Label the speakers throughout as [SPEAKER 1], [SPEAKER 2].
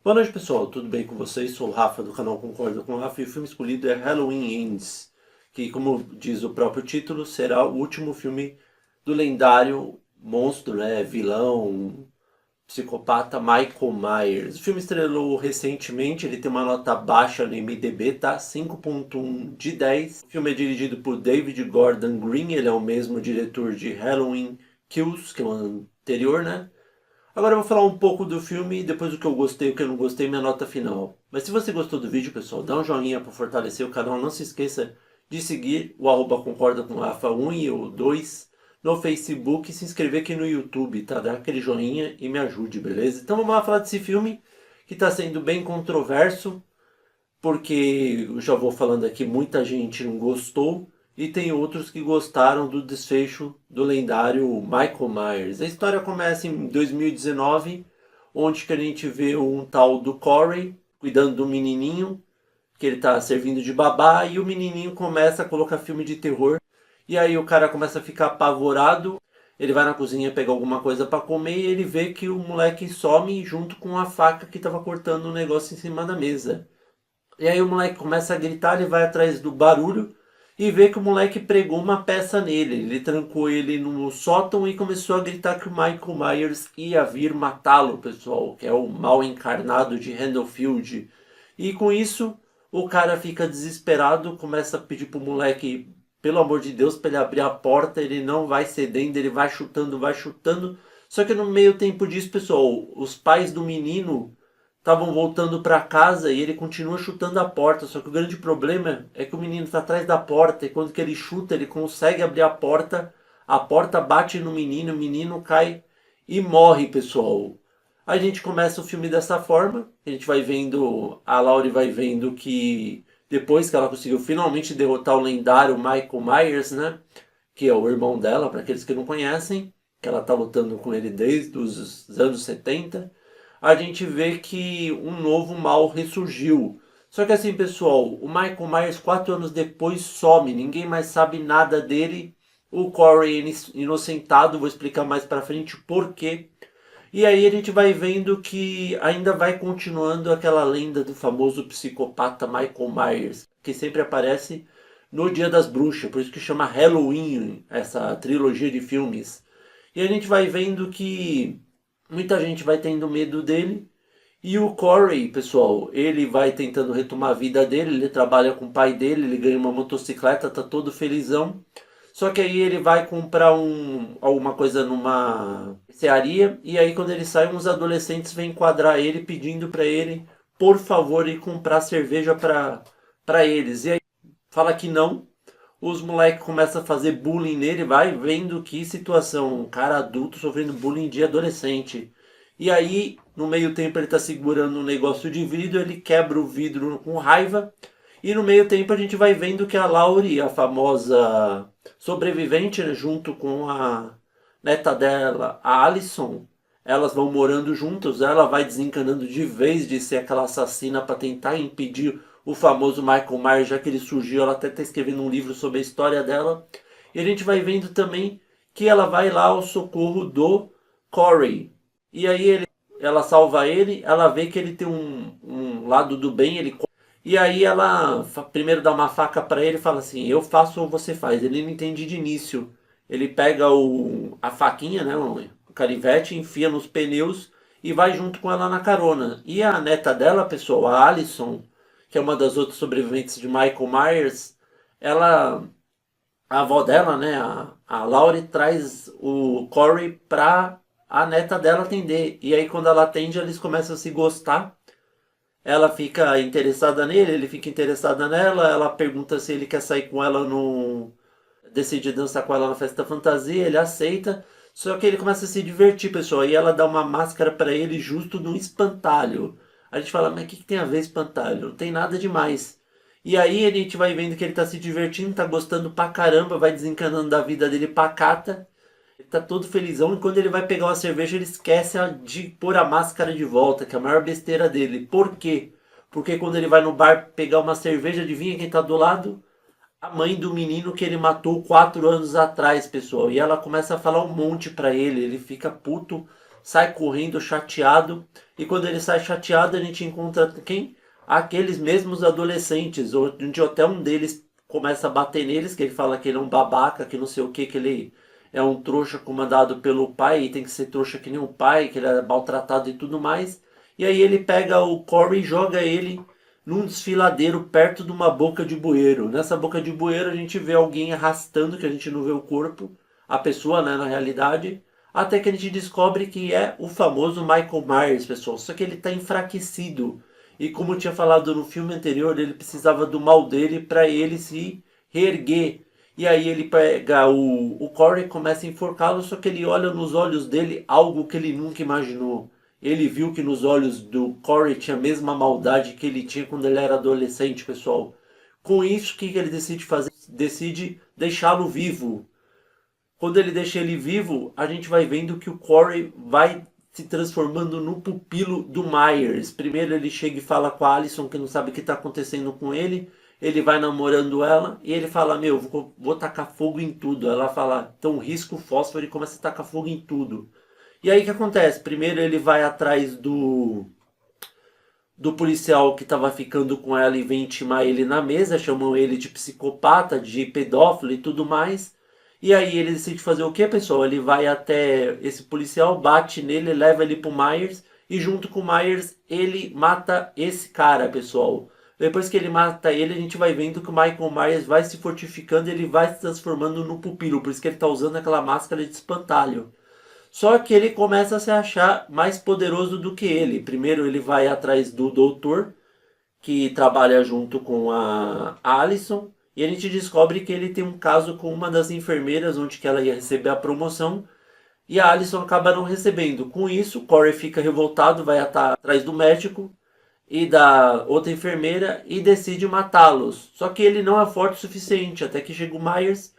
[SPEAKER 1] Boa noite, pessoal. Tudo bem com vocês? Sou o Rafa do canal Concorda com o Rafa e o filme escolhido é Halloween Ends, que, como diz o próprio título, será o último filme do lendário monstro, vilão, psicopata Michael Myers. O filme estrelou recentemente, ele tem uma nota baixa no IMDb, tá? 5.1 de 10. O filme é dirigido por David Gordon Green, ele é o mesmo diretor de Halloween Kills, que é o anterior, né? Agora eu vou falar um pouco do filme e depois do que eu gostei e o que eu não gostei, minha nota final. Mas se você gostou do vídeo, pessoal, dá um joinha para fortalecer o canal. Não se esqueça de seguir o Concorda com Rafa 1 e o 2 no Facebook e se inscrever aqui no YouTube, tá? Dá aquele joinha e me ajude, beleza? Então vamos lá falar desse filme que está sendo bem controverso, porque eu já vou falando aqui, muita gente não gostou. E tem outros que gostaram do desfecho do lendário Michael Myers. A história começa em 2019, onde que a gente vê um tal do Corey cuidando do menininho, que ele está servindo de babá, e o menininho começa a colocar filme de terror. E aí o cara começa a ficar apavorado, ele vai na cozinha pegar alguma coisa para comer e ele vê que o moleque some junto com a faca que estava cortando o negócio em cima da mesa. E aí o moleque começa a gritar, ele vai atrás do barulho e vê que o moleque pregou uma peça nele. Ele trancou ele no sótão e começou a gritar que o Michael Myers ia vir matá-lo, pessoal, que é o mal encarnado de Haddonfield. E com isso, o cara fica desesperado, começa a pedir pro moleque, pelo amor de Deus, para ele abrir a porta. Ele não vai cedendo, ele vai chutando, vai chutando. Só que no meio tempo disso, pessoal, os pais do menino estavam voltando para casa e ele continua chutando a porta. Só que o grande problema é que o menino está atrás da porta e quando que ele chuta, ele consegue abrir a porta bate no menino, o menino cai e morre, pessoal. A gente começa o filme dessa forma, a gente vai vendo, a Laurie vai vendo que depois que ela conseguiu finalmente derrotar o lendário Michael Myers, né, que é o irmão dela, para aqueles que não conhecem, que ela está lutando com ele desde os anos 70, a gente vê que um novo mal ressurgiu. Só que assim, pessoal, o Michael Myers 4 anos depois some, ninguém mais sabe nada dele. O Corey é inocentado, vou explicar mais pra frente o porquê. E aí a gente vai vendo que ainda vai continuando aquela lenda do famoso psicopata Michael Myers, que sempre aparece no Dia das Bruxas, por isso que chama Halloween, essa trilogia de filmes. E a gente vai vendo que muita gente vai tendo medo dele. E o Corey, pessoal, ele vai tentando retomar a vida dele. Ele trabalha com o pai dele, ele ganha uma motocicleta, tá todo felizão. Só que aí ele vai comprar alguma coisa numa mercearia. E aí quando ele sai, uns adolescentes vêm enquadrar ele, pedindo para ele, por favor, ir comprar cerveja para eles. E aí fala que não. Os moleques começam a fazer bullying nele, vai vendo que situação, um cara adulto sofrendo bullying de adolescente. E aí, no meio tempo, ele tá segurando um negócio de vidro, ele quebra o vidro com raiva. E no meio tempo a gente vai vendo que a Laurie, a famosa sobrevivente, né, junto com a neta dela, a Alison, elas vão morando juntas. Ela vai desencanando de vez de ser aquela assassina para tentar impedir o famoso Michael Myers, já que ele surgiu. Ela até está escrevendo um livro sobre a história dela. E a gente vai vendo também que ela vai lá ao socorro do Corey. E aí ela salva ele, ela vê que ele tem um lado do bem, e aí ela primeiro dá uma faca para ele e fala assim, eu faço ou você faz. Ele não entende de início. Ele pega a faquinha, né, o canivete, enfia nos pneus e vai junto com ela na carona. E a neta dela, pessoal, a Alison, que é uma das outras sobreviventes de Michael Myers, ela, a avó dela, né, a Laurie, traz o Corey pra a neta dela atender. E aí quando ela atende, eles começam a se gostar. Ela fica interessada nele, ele fica interessada nela. Ela pergunta se ele quer sair com ela no... decide dançar com ela na festa da fantasia, ele aceita. Só que ele começa a se divertir, pessoal. E ela dá uma máscara para ele justo no espantalho. A gente fala, mas o que tem a ver espantalho? Não tem nada demais. E aí a gente vai vendo que ele tá se divertindo, tá gostando pra caramba, vai desencanando da vida dele pacata. Ele tá todo felizão e quando ele vai pegar uma cerveja ele esquece de pôr a máscara de volta, que é a maior besteira dele. Por quê? Porque quando ele vai no bar pegar uma cerveja, adivinha quem tá do lado? A mãe do menino que ele matou 4 anos atrás, pessoal. E ela começa a falar um monte pra ele, ele fica puto, sai correndo chateado. E quando ele sai chateado, a gente encontra quem? Aqueles mesmos adolescentes, onde até um deles começa a bater neles, que ele fala que ele é um babaca, que não sei o que ele é um trouxa comandado pelo pai e tem que ser trouxa que nem o pai, que ele é maltratado e tudo mais. E aí ele pega o Corey e joga ele num desfiladeiro perto de uma boca de bueiro. Nessa boca de bueiro a gente vê alguém arrastando, que a gente não vê o corpo, a pessoa, né, na realidade, até que a gente descobre que é o famoso Michael Myers, pessoal. Só que ele está enfraquecido. E como eu tinha falado no filme anterior, ele precisava do mal dele para ele se reerguer. E aí ele pega o Corey e começa a enforcá-lo, só que ele olha nos olhos dele algo que ele nunca imaginou. Ele viu que nos olhos do Corey tinha a mesma maldade que ele tinha quando ele era adolescente, pessoal. Com isso, o que ele decide fazer? Decide deixá-lo vivo. Quando ele deixa ele vivo, a gente vai vendo que o Corey vai se transformando no pupilo do Myers. Primeiro ele chega e fala com a Allison, que não sabe o que está acontecendo com ele. Ele vai namorando ela e ele fala, meu, vou tacar fogo em tudo. Ela fala, então risca o fósforo e começa a tacar fogo em tudo. E aí o que acontece? Primeiro ele vai atrás do policial que estava ficando com ela e vem intimar ele na mesa, chamam ele de psicopata, de pedófilo e tudo mais. E aí ele decide fazer o que, pessoal? Ele vai até esse policial, bate nele, leva ele pro Myers e junto com o Myers ele mata esse cara, pessoal. Depois que ele mata ele, a gente vai vendo que o Michael Myers vai se fortificando e ele vai se transformando no pupilo, por isso que ele está usando aquela máscara de espantalho. Só que ele começa a se achar mais poderoso do que ele. Primeiro ele vai atrás do doutor, que trabalha junto com a Allison, e a gente descobre que ele tem um caso com uma das enfermeiras, onde que ela ia receber a promoção, e a Allison acaba não recebendo. Com isso, Corey fica revoltado, vai atrás do médico e da outra enfermeira e decide matá-los. Só que ele não é forte o suficiente, até que chega o Myers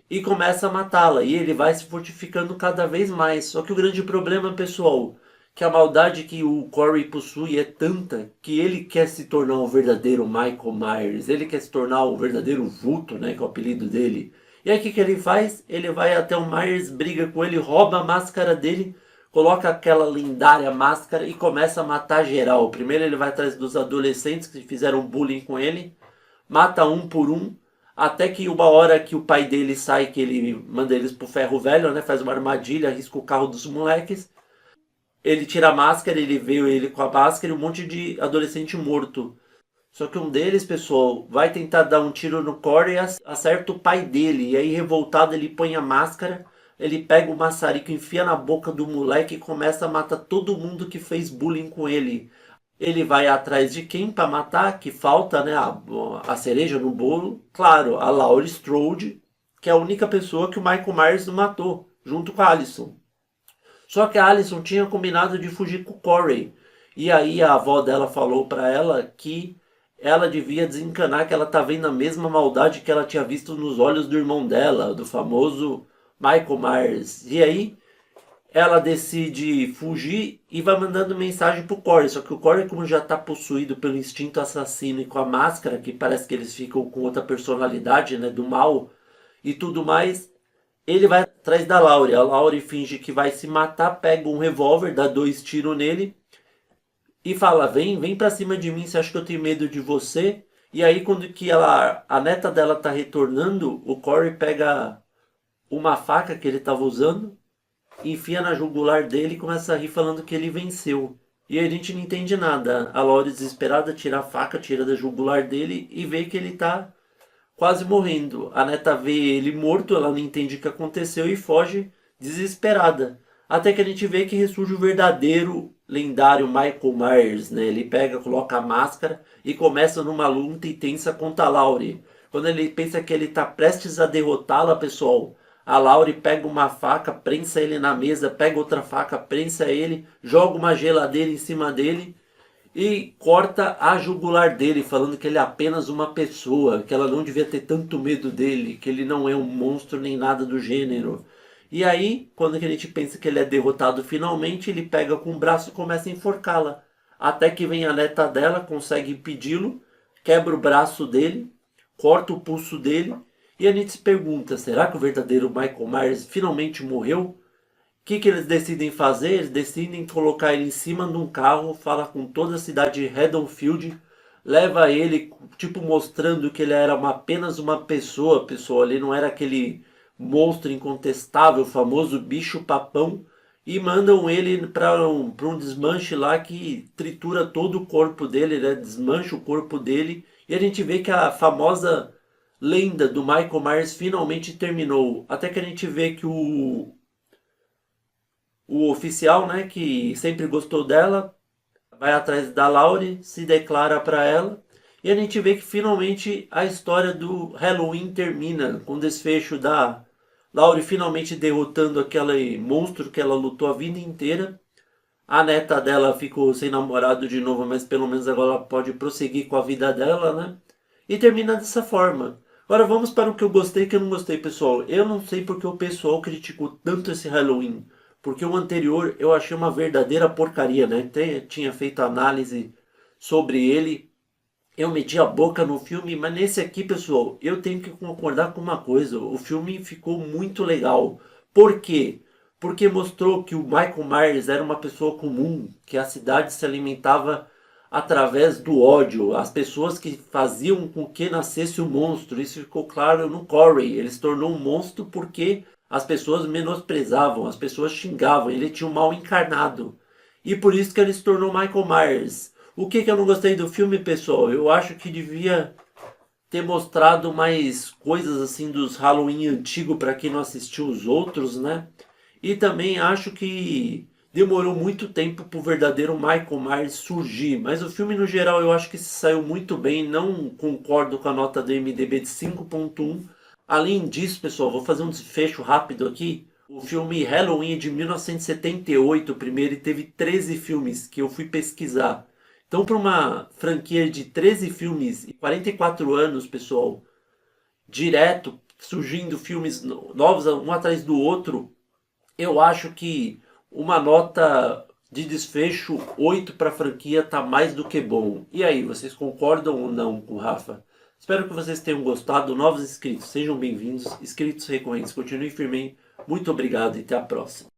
[SPEAKER 1] e começa a matá-la. E ele vai se fortificando cada vez mais. Só que o grande problema, pessoal, que a maldade que o Corey possui é tanta que ele quer se tornar o verdadeiro Michael Myers. Ele quer se tornar o verdadeiro Vulto, né, que é o apelido dele. E aí o que ele faz? Ele vai até o Myers, briga com ele, rouba a máscara dele, coloca aquela lendária máscara e começa a matar geral. Primeiro ele vai atrás dos adolescentes que fizeram bullying com ele, mata um por um, até que uma hora que o pai dele sai, que ele manda eles pro ferro velho, né? Faz uma armadilha, arrisca o carro dos moleques. Ele tira a máscara, ele veio ele com a máscara e um monte de adolescente morto. Só que um deles, pessoal, vai tentar dar um tiro no Corey e acerta o pai dele. E aí, revoltado, ele põe a máscara, ele pega o maçarico, enfia na boca do moleque e começa a matar todo mundo que fez bullying com ele. Ele vai atrás de quem para matar? Que falta, né? A cereja no bolo. Claro, a Laurie Strode, que é a única pessoa que o Michael Myers não matou, junto com a Allison. Só que a Allison tinha combinado de fugir com o Corey. E aí a avó dela falou para ela que ela devia desencanar, que ela tá vendo a mesma maldade que ela tinha visto nos olhos do irmão dela, do famoso Michael Myers. E aí ela decide fugir e vai mandando mensagem pro Corey. Só que o Corey, como já tá possuído pelo instinto assassino e com a máscara, que parece que eles ficam com outra personalidade, né, do mal e tudo mais, ele vai atrás da Laurie. A Laurie finge que vai se matar, pega um revólver, dá 2 tiros nele e fala, vem pra cima de mim, você acha que eu tenho medo de você? E aí quando que a neta dela tá retornando, o Corey pega uma faca que ele tava usando, enfia na jugular dele e começa a rir falando que ele venceu. E a gente não entende nada. A Laurie desesperada tira a faca, tira da jugular dele e vê que ele tá quase morrendo. A neta vê ele morto, ela não entende o que aconteceu e foge desesperada. Até que a gente vê que ressurge o verdadeiro lendário Michael Myers, né? Ele pega, coloca a máscara e começa numa luta intensa contra a Laurie. Quando ele pensa que ele está prestes a derrotá-la, pessoal, a Laurie pega uma faca, prensa ele na mesa, pega outra faca, prensa ele, joga uma geladeira em cima dele e corta a jugular dele, falando que ele é apenas uma pessoa, que ela não devia ter tanto medo dele, que ele não é um monstro nem nada do gênero. E aí, quando a gente pensa que ele é derrotado finalmente, ele pega com o braço e começa a enforcá-la. Até que vem a neta dela, consegue impedi-lo, quebra o braço dele, corta o pulso dele, e a gente se pergunta, será que o verdadeiro Michael Myers finalmente morreu? que eles decidem fazer? Eles decidem colocar ele em cima de um carro, fala com toda a cidade de Haddonfield, leva ele, tipo, mostrando que ele era apenas uma pessoa, pessoal. Ele não era aquele monstro incontestável, famoso bicho-papão, e mandam ele para um desmanche lá que tritura todo o corpo dele, né? Desmancha o corpo dele, e a gente vê que a famosa lenda do Michael Myers finalmente terminou. Até que a gente vê que o oficial, né, que sempre gostou dela, vai atrás da Laurie, se declara para ela, e a gente vê que finalmente a história do Halloween termina com o desfecho da Laurie finalmente derrotando aquele monstro que ela lutou a vida inteira. A neta dela ficou sem namorado de novo, mas pelo menos agora ela pode prosseguir com a vida dela, né? E termina dessa forma. Agora vamos para o que eu gostei e o que eu não gostei, pessoal. Eu não sei porque o pessoal criticou tanto esse Halloween. Porque o anterior eu achei uma verdadeira porcaria, né? Tinha feito análise sobre ele. Eu meti a boca no filme, mas nesse aqui, pessoal, eu tenho que concordar com uma coisa. O filme ficou muito legal. Por quê? Porque mostrou que o Michael Myers era uma pessoa comum, que a cidade se alimentava através do ódio. As pessoas que faziam com que nascesse o monstro. Isso ficou claro no Corey. Ele se tornou um monstro porque as pessoas menosprezavam, as pessoas xingavam. Ele tinha um mal encarnado. E por isso que ele se tornou Michael Myers. O que eu não gostei do filme, pessoal? Eu acho que devia ter mostrado mais coisas assim dos Halloween antigo para quem não assistiu os outros, né? E também acho que demorou muito tempo para o verdadeiro Michael Myers surgir. Mas o filme no geral eu acho que se saiu muito bem. Não concordo com a nota do IMDb de 5.1. Além disso, pessoal, vou fazer um desfecho rápido aqui. O filme Halloween é de 1978, o primeiro, e teve 13 filmes que eu fui pesquisar. Então, para uma franquia de 13 filmes e 44 anos, pessoal, direto, surgindo filmes novos um atrás do outro, eu acho que uma nota de desfecho 8 para a franquia tá mais do que bom. E aí, vocês concordam ou não com o Rafa? Espero que vocês tenham gostado. Novos inscritos, sejam bem-vindos. Inscritos recorrentes, continuem firme. Muito obrigado e até a próxima.